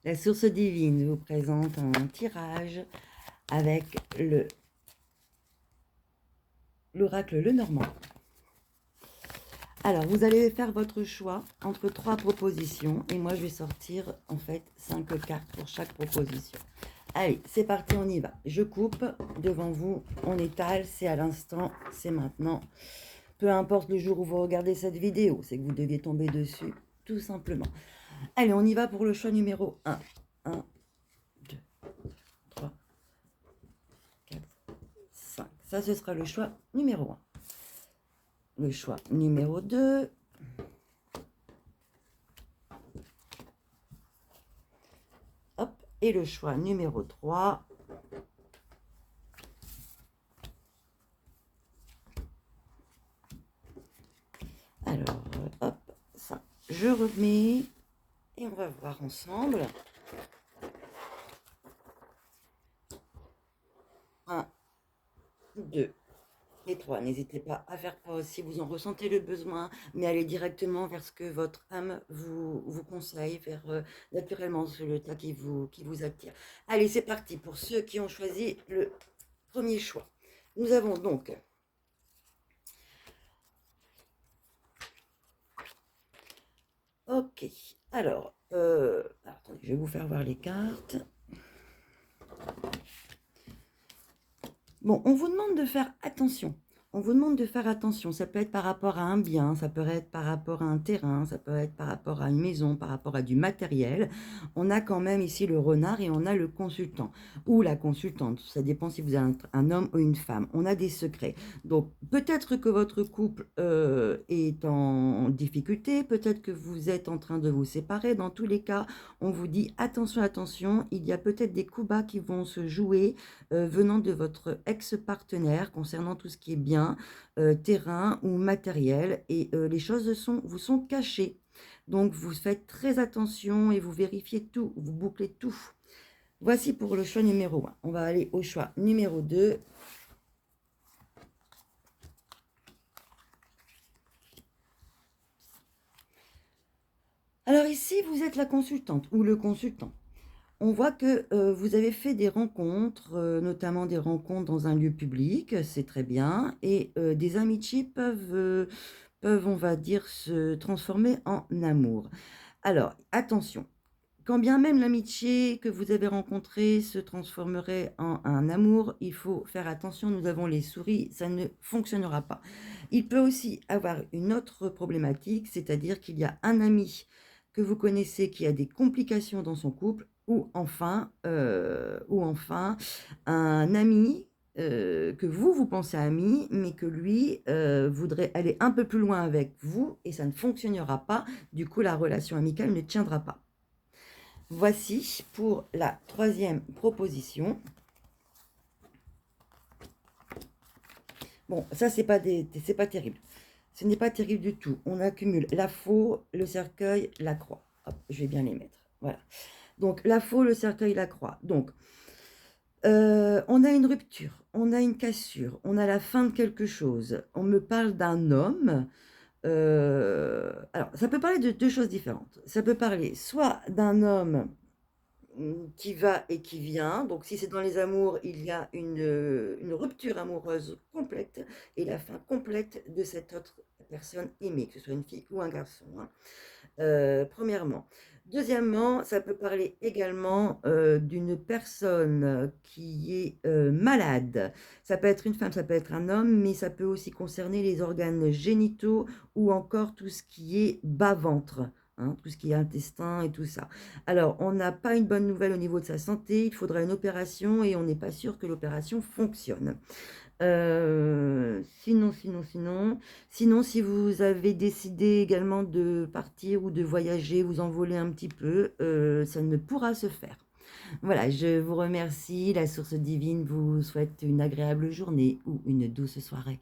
La source divine vous présente un tirage avec l'oracle Lenormand. Alors, vous allez faire votre choix entre 3 propositions. Et moi, je vais sortir, en fait, 5 cartes pour chaque proposition. Allez, c'est parti, on y va. Je coupe devant vous, on étale, c'est à l'instant, c'est maintenant. Peu importe le jour où vous regardez cette vidéo, c'est que vous deviez tomber dessus, tout simplement. Allez, on y va pour le choix numéro 1. 1, 2, 3, 4, 5. Ça, ce sera le choix numéro 1. Le choix numéro 2. Hop. Et le choix numéro 3. Alors, hop, ça, je remets. Et on va voir ensemble. 1, 2 et 3. N'hésitez pas à faire pause si vous en ressentez le besoin, mais allez directement vers ce que votre âme vous conseille, vers naturellement le tas qui vous attire. Allez, c'est parti pour ceux qui ont choisi le premier choix. Nous avons donc ok, alors, attendez, je vais vous faire voir les cartes. Bon, on vous demande de faire attention. On vous demande de faire attention. Ça peut être par rapport à un bien, ça peut être par rapport à un terrain, ça peut être par rapport à une maison, par rapport à du matériel. On a quand même ici le renard et on a le consultant ou la consultante. Ça dépend si vous êtes un homme ou une femme. On a des secrets. Donc, peut-être que votre couple est en difficulté, peut-être que vous êtes en train de vous séparer. Dans tous les cas, on vous dit attention, attention. Il y a peut-être des coups bas qui vont se jouer venant de votre ex-partenaire concernant tout ce qui est bien, terrain ou matériel, et les choses vous sont cachées. Donc vous faites très attention et vous vérifiez tout, vous bouclez tout. Voici pour le choix numéro 1. On va aller au choix numéro 2. Alors ici, vous êtes la consultante ou le consultant. On voit que vous avez fait des rencontres, notamment des rencontres dans un lieu public, c'est très bien, et des amitiés peuvent, on va dire, se transformer en amour. Alors, attention, quand bien même l'amitié que vous avez rencontrée se transformerait en un amour, il faut faire attention, nous avons les souris, ça ne fonctionnera pas. Il peut aussi avoir une autre problématique, c'est-à-dire qu'il y a un ami que vous connaissez qui a des complications dans son couple, ou enfin un ami que vous pensez ami, mais que lui voudrait aller un peu plus loin avec vous, et ça ne fonctionnera pas, du coup la relation amicale ne tiendra pas. Voici pour la 3e proposition. Bon, ça, c'est pas terrible. Ce n'est pas terrible du tout. On accumule la faux, le cercueil, la croix. Hop, je vais bien les mettre. Voilà. Donc, la faux, le cercueil, la croix. Donc, on a une rupture, on a une cassure, on a la fin de quelque chose. On me parle d'un homme. Alors, ça peut parler de 2 choses différentes. Ça peut parler soit d'un homme qui va et qui vient. Donc, si c'est dans les amours, il y a une rupture amoureuse complète et la fin complète de cette autre personne aimée, que ce soit une fille ou un garçon, hein. Premièrement. Deuxièmement, ça peut parler également d'une personne qui est malade. Ça peut être une femme, ça peut être un homme, mais ça peut aussi concerner les organes génitaux ou encore tout ce qui est bas-ventre. Hein, tout ce qui est intestin et tout ça. Alors, on n'a pas une bonne nouvelle au niveau de sa santé, il faudra une opération et on n'est pas sûr que l'opération fonctionne. Sinon, si vous avez décidé également de partir ou de voyager, vous envoler un petit peu, ça ne pourra se faire. Voilà, je vous remercie. La source divine vous souhaite une agréable journée ou une douce soirée.